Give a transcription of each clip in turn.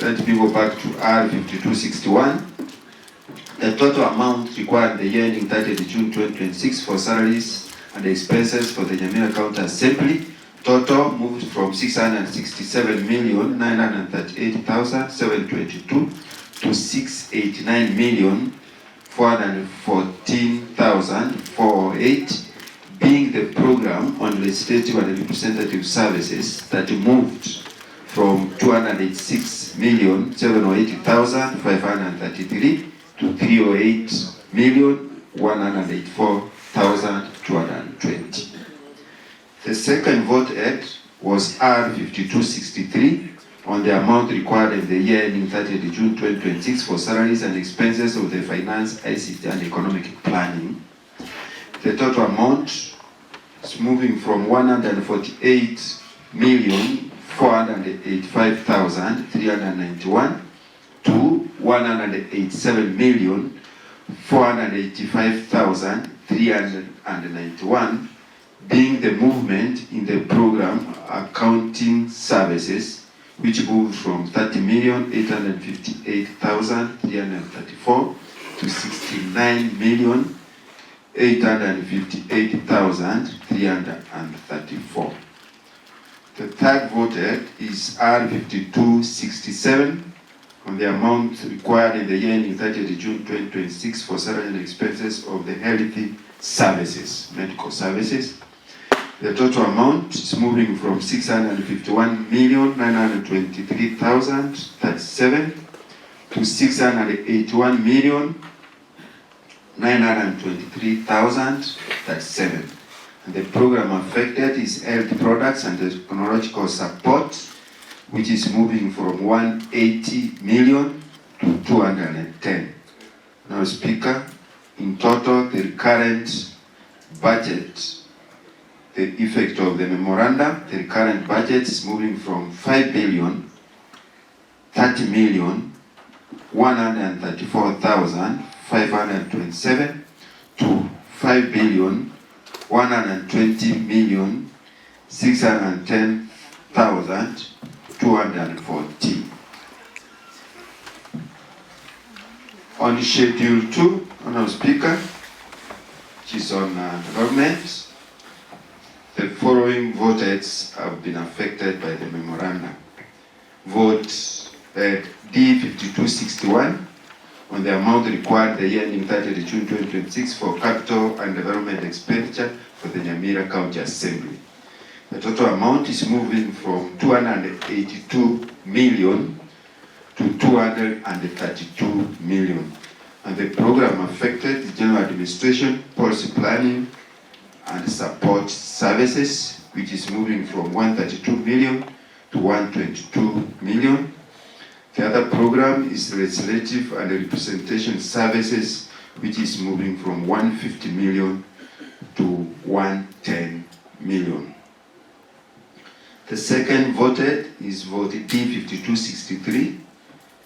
Let me go back to R5261. The total amount required the year ending 30th June 2026 for salaries and expenses for the Nyamira County Assembly total moved from 667,938,722 to 689,414,408, being the program on legislative and representative services that moved from 206,780,533 to 308,184,220. The second voted was R5263 on the amount required in the year ending 30th June 2026 for salaries and expenses of the finance, ICT and economic planning. The total amount is moving from 148,485,391 to 187,485,391, being the movement in the program accounting services, which moved from 30,858,334 to 69,858,334. The third voted is R5267 on the amount required in the year ending 30th June 2026 for salary and expenses of the healthy services, medical services. The total amount is moving from 651,923,037 to 681,923,037. And the program affected is health products and technological support, which is moving from 180 million to 210. Now, Speaker, in total, the recurrent budget, the effect of the memorandum, the current budget is moving from 5,30,134,527 to 5,120,610,214. On Schedule 2, Honourable Speaker, which is on development, the following votes have been affected by the memorandum. Vote D5261 on the amount required the year ending 30th June 2026 for capital and development expenditure for the Nyamira County Assembly. The total amount is moving from 282 million to 232 million. And the program affected is general administration, policy planning, and support services, which is moving from 132 million to 122 million. The other program is legislative and representation services, which is moving from 150 million to 110 million. The second voted is vote D5263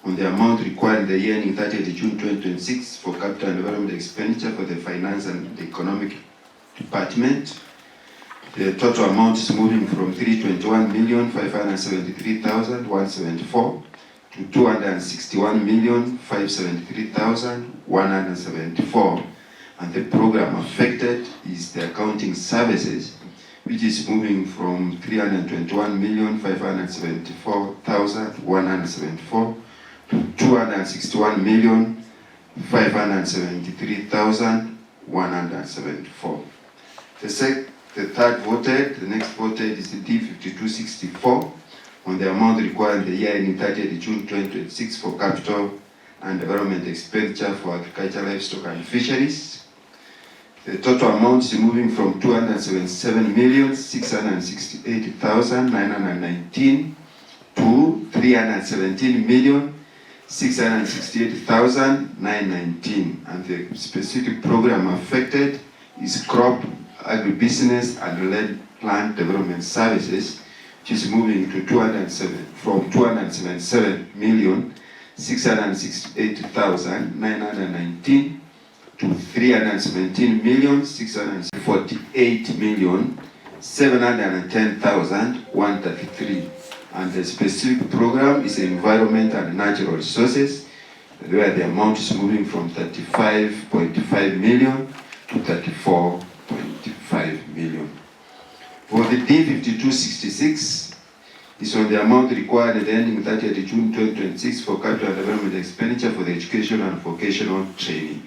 on the amount required in the year ending 30th June 2026 for capital and development expenditure for the finance and the economic department. The total amount is moving from 321,573,174 to 261,573,174, and the program affected is the accounting services, which is moving from 321,574,174 to 261,573,174. The third voted, the next voted is the D5264 on the amount required in the year ending 30th June 2026 for capital and development expenditure for agriculture, livestock and fisheries. The total amount is moving from 207,668,919 to 317,668,919, and the specific program affected is crop, agribusiness and land development services, which is moving to 207,668,919 to 317,648,710,133, And the specific program is environment and natural resources, where the amount is moving from 35.5 million to 34.5 million. For the D5266, is on the amount required at the ending 30th June 2026 for capital and development expenditure for the education and vocational training.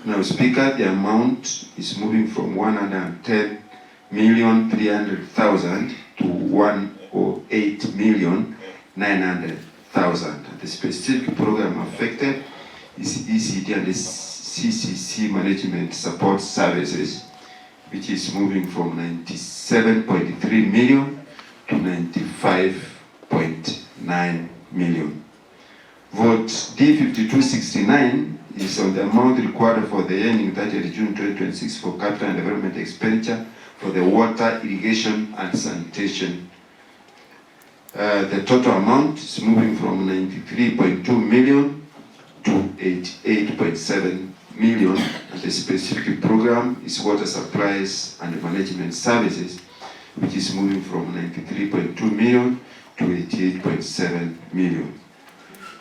Now, Speaker, the amount is moving from 110,300,000 to 108,900,000. The specific program affected is ECD and the CCC Management Support Services, which is moving from 97.3 million to 95.9 million. Vote D5269 is on the amount required for the ending 30th June 2026 for capital and development expenditure for the water, irrigation and sanitation. The total amount is moving from 93.2 million to 88.7 million, and the specific program is water supplies and management services, which is moving from 93.2 million to 88.7 million.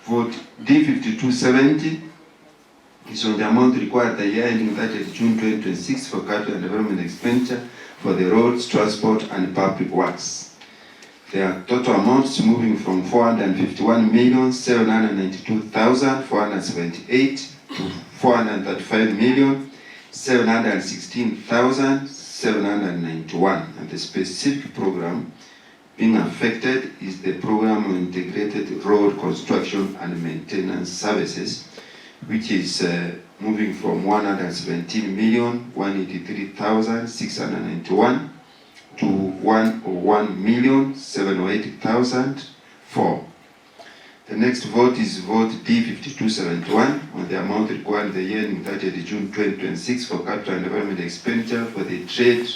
Vote D5270 is on the amount required the year ending 30th June 2026 for capital and development expenditure for the roads, transport and public works. The total amount is moving from 451,792,478 to 435,716,791, and the specific program being affected is the program of integrated road construction and maintenance services, which is moving from 117,183,691 to 101,708,004. The next vote is vote D5271 on the amount required in the year ending 30th June 2026 for capital and development expenditure for the trade,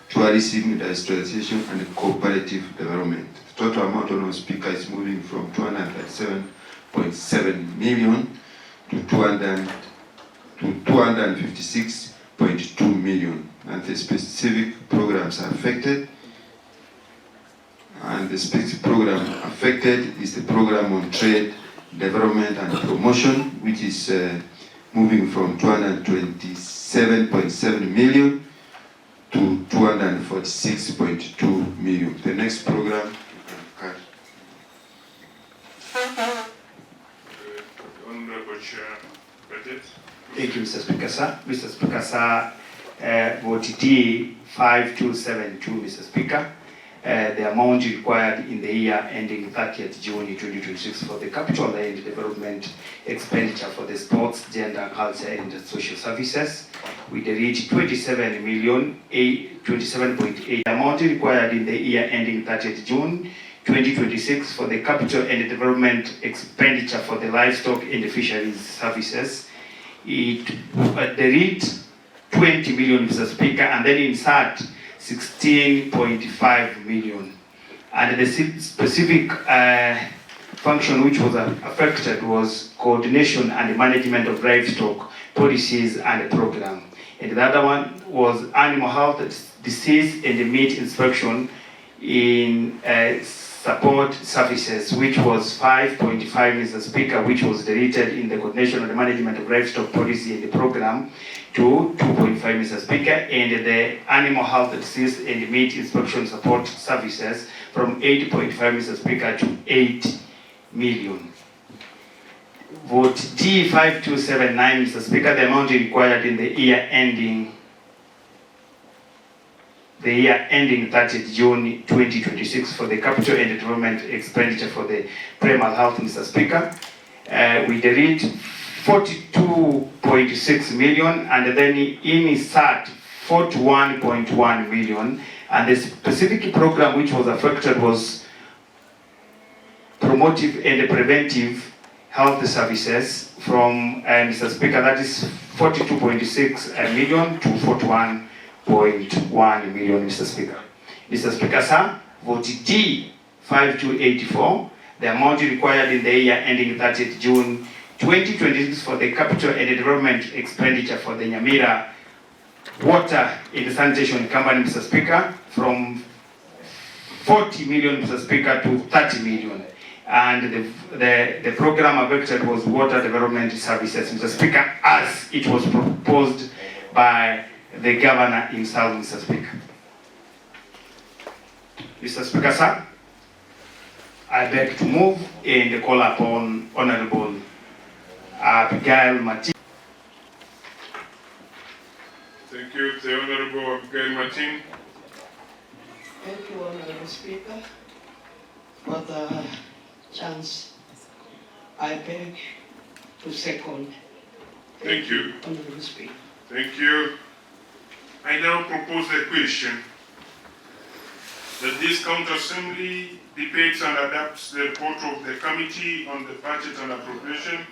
tourism, industrialization and cooperative development. The total amount on our speaker is moving from 237.7 million to 256.2 million, and the specific programs are affected. And the specific program affected is the program on trade, development and promotion, which is moving from 227.7 million to 246.2 million. The next program. Honorable Chair, budget. Thank you, Mr. Speaker, sir. Mr. Speaker, sir, vote D5272, Mr. Speaker. The amount required in the year ending 30th June 2026 for the capital and development expenditure for the sports, gender, culture and social services, we reached 27.8. The amount required in the year ending 30th June 2026 for the capital and development expenditure for the livestock and fisheries services, it reached 20 million, Mr. Speaker, and then insert 16.5 million. And the specific function which was affected was coordination and management of livestock policies and program. And the other one was animal health, disease and meat inspection in support services, which was 5.5, Mr. Speaker, which was deleted in the coordination and management of livestock policy in the program to 2.5, Mr. Speaker, and the animal health, disease and meat inspection support services from 8.5, Mr. Speaker, to 8 million. Vote D5279, Mr. Speaker, the amount required in the year ending 30th June 2026 for the capital and development expenditure for the primal health, Mr. Speaker, we delete 42.6 million and then insert 41.1 million, and the specific program which was affected was promotive and preventive health services from, Mr. Speaker, that is 42.6 million to 41.1 million, Mr. Speaker. Mr. Speaker, sir, vote D5284, the amount required in the year ending 30th June 2026 for the capital and development expenditure for the Nyamira water and sanitation company, Mr. Speaker, from 40 million, Mr. Speaker, to 30 million. And the program affected was water development services, Mr. Speaker, as it was proposed by the governor himself, Mr. Speaker. Mr. Speaker, sir, I beg to move and call upon Honorable Abigail Martin. Thank you, the Honorable Abigail Martin. Thank you, Honorable Speaker, for the chance. I beg to second. Thank you. Honorable Speaker. Thank you. I now propose a question that this County Assembly debates and adopts the report of the Committee on the Budget and Appropriation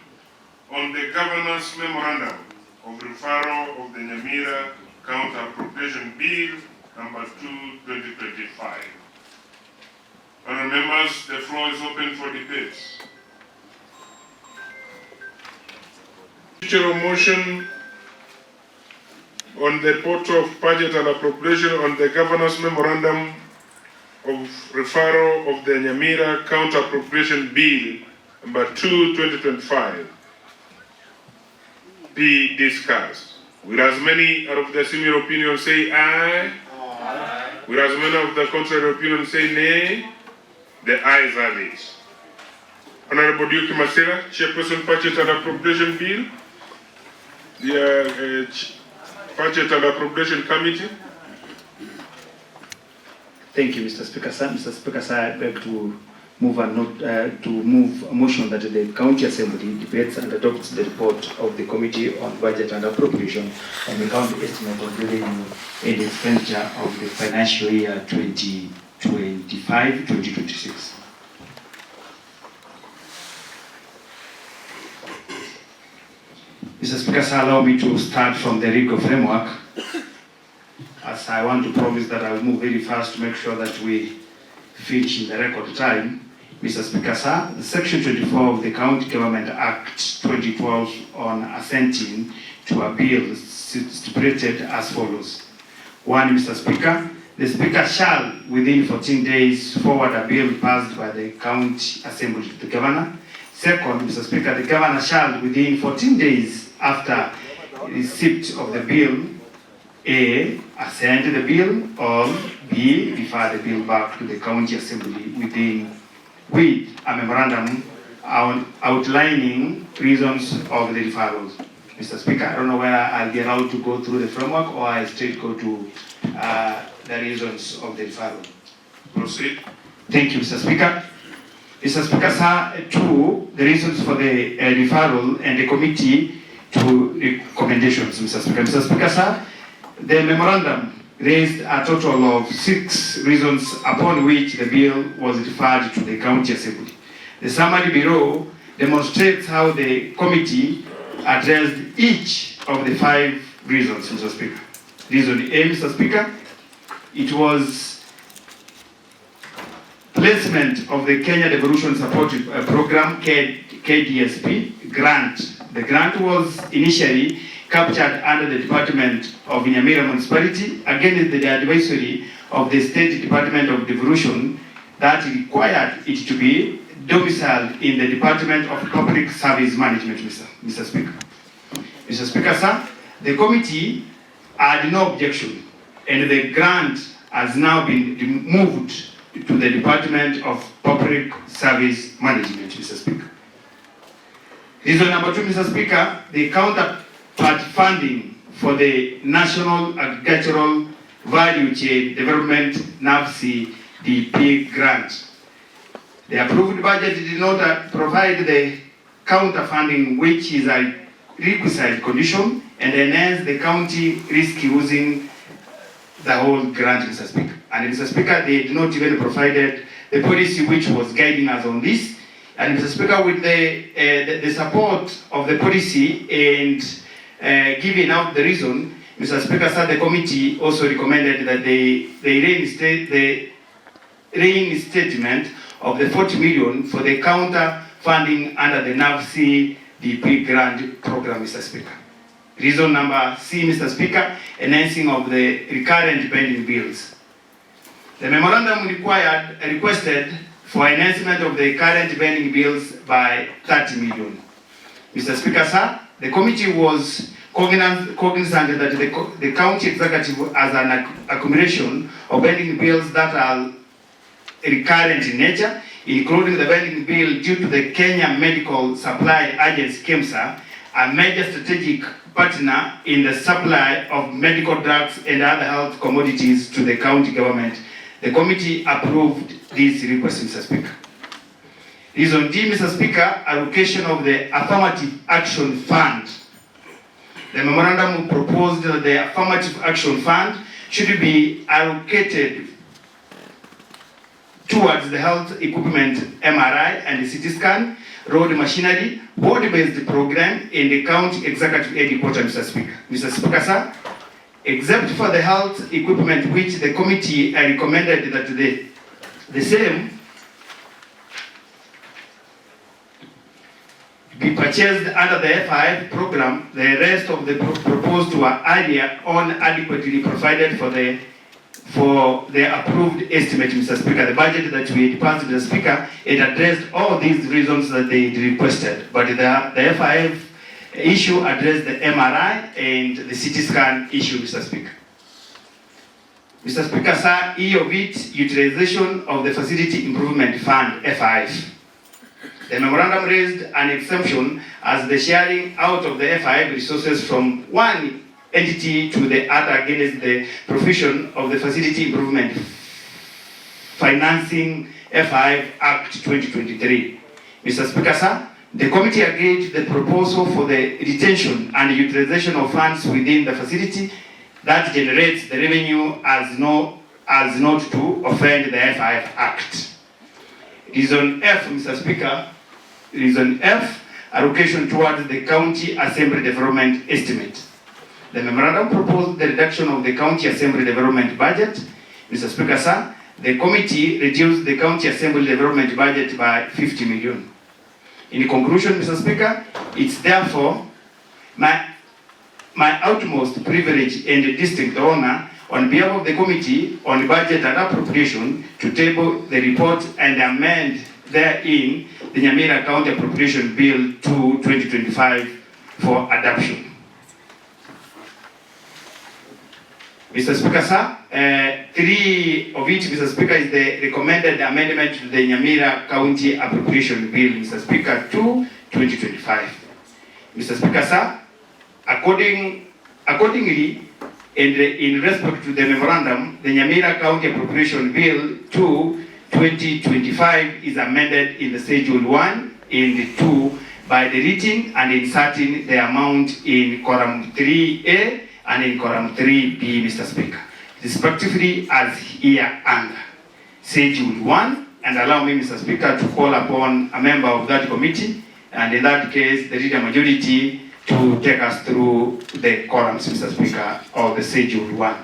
on the Governance Memorandum of Referral of the Nyamira County Appropriation Bill number 2/2025. Honourable members, the floor is open for debate. Future motion on the report of Budget and Appropriation on the Governance Memorandum of Referral of the Nyamira County Appropriation Bill number 2/2025 be discussed. Whereas many of the similar opinions say aye, whereas many of the contrary opinions say nay, the ayes have it. Honorable Duke Masira, Chairperson Budget and Appropriation Bill, the Budget and Appropriation Committee. Thank you, Mr. Speaker, sir. Mr. Speaker, sir, I beg to move a motion that the County Assembly debates and adopts the report of the Committee on Budget and Appropriation on the county estimate of the revenue and expenditure of the financial year 2025-2026. Mr. Speaker, sir, allow me to start from the legal framework, as I want to promise that I will move very fast to make sure that we finish in the record time. Mr. Speaker, sir, Section 24 of the County Government Act 2012 on assenting to a bill stipulated as follows. 1, Mr. Speaker, the Speaker shall, within 14 days, forward a bill passed by the County Assembly to the Governor. 2nd, Mr. Speaker, the Governor shall, within 14 days after receipt of the bill, A, assent the bill, or B, refer the bill back to the County Assembly with a memorandum outlining reasons of the referrals. Mr. Speaker, I don't know whether I'll be allowed to go through the framework or I straight go to the reasons of the referral. Proceed. Thank you, Mr. Speaker. Mr. Speaker, sir, 2, the reasons for the referral and the committee to recommendations, Mr. Speaker. Mr. Speaker, sir, the memorandum raised a total of 6 reasons upon which the bill was referred to the County Assembly. The summary below demonstrates how the committee addressed each of the 5 reasons, Mr. Speaker. Reason A, Mr. Speaker, it was placement of the Kenya Devolution Support Program, KDSP, grant. The grant was initially captured under the Department of Nyamira Municipality against the advisory of the State Department of Devolution that required it to be domiciled in the Department of Public Service Management, Mr. Speaker. Mr. Speaker, sir, the committee had no objection and the grant has now been moved to the Department of Public Service Management, Mr. Speaker. Reason number 2, Mr. Speaker, the counterpart funding for the National Agricultural Value Chain Development NAVC-DP grant. The approved budget did not provide the counter funding, which is a requisite condition, and hence the county risk using the whole grant, Mr. Speaker. And Mr. Speaker, they did not even provided the policy which was guiding us on this. And Mr. Speaker, with the support of the policy and giving out the reason, Mr. Speaker, sir, the committee also recommended that the reinstatement of the 40 million for the counter funding under the NAVC-DP grant program, Mr. Speaker. Reason number C, Mr. Speaker, enhancing of the recurrent pending bills. The memorandum requested for enhancement of the current pending bills by 30 million. Mr. Speaker, sir, the committee was cognizant that the county executive has an accumulation of pending bills that are recurrent in nature, including the pending bill due to the Kenya Medical Supply Agency KEMSA, a major strategic partner in the supply of medical drugs and other health commodities to the county government. The committee approved this request, Mr. Speaker. Reason D, Mr. Speaker, allocation of the Affirmative Action Fund. The memorandum proposed that the Affirmative Action Fund should be allocated towards the health equipment, MRI and CT scan, road machinery, board-based program in the county executive headquarters, Mr. Speaker. Mr. Speaker, sir, except for the health equipment which the committee recommended that the same be purchased under the F5 program, the rest of the proposed were earlier on adequately provided for the approved estimate, Mr. Speaker. The budget that we had passed, Mr. Speaker, it addressed all these reasons that they requested, but the F5 issue addressed the MRI and the CT scan issue, Mr. Speaker. Mr. Speaker, sir, E of it, utilization of the Facility Improvement Fund, F5. The memorandum raised an exemption as the sharing out of the F5 resources from one entity to the other against the provision of the Facility Improvement Financing F5 Act 2023. Mr. Speaker, sir, the committee agreed the proposal for the retention and utilization of funds within the facility that generates the revenue as not to offend the F5 Act. Reason F, Mr. Speaker, reason F, allocation towards the County Assembly Development Estimate. The memorandum proposed the reduction of the County Assembly Development budget. Mr. Speaker, sir, the committee reduced the County Assembly Development budget by 50 million. In conclusion, Mr. Speaker, it's therefore my utmost privilege and distinct honor on behalf of the Committee on Budget and Appropriation to table the report and amend therein the Nyamira County Appropriation Bill 2/2025 for adoption. Mr. Speaker, sir, three of it, Mr. Speaker, is the recommended amendment to the Nyamira County Appropriation Bill, Mr. Speaker, 2/2025. Mr. Speaker, sir, accordingly, and in respect to the memorandum, the Nyamira County Appropriation Bill 2/2025 is amended in the Schedule 1 and 2 by deleting and inserting the amount in column 3A and in column 3B, Mr. Speaker, respectively as here under Schedule 1, and allow me, Mr. Speaker, to call upon a member of that committee, and in that case, the leader majority, to take us through the columns, Mr. Speaker, of the Schedule 1.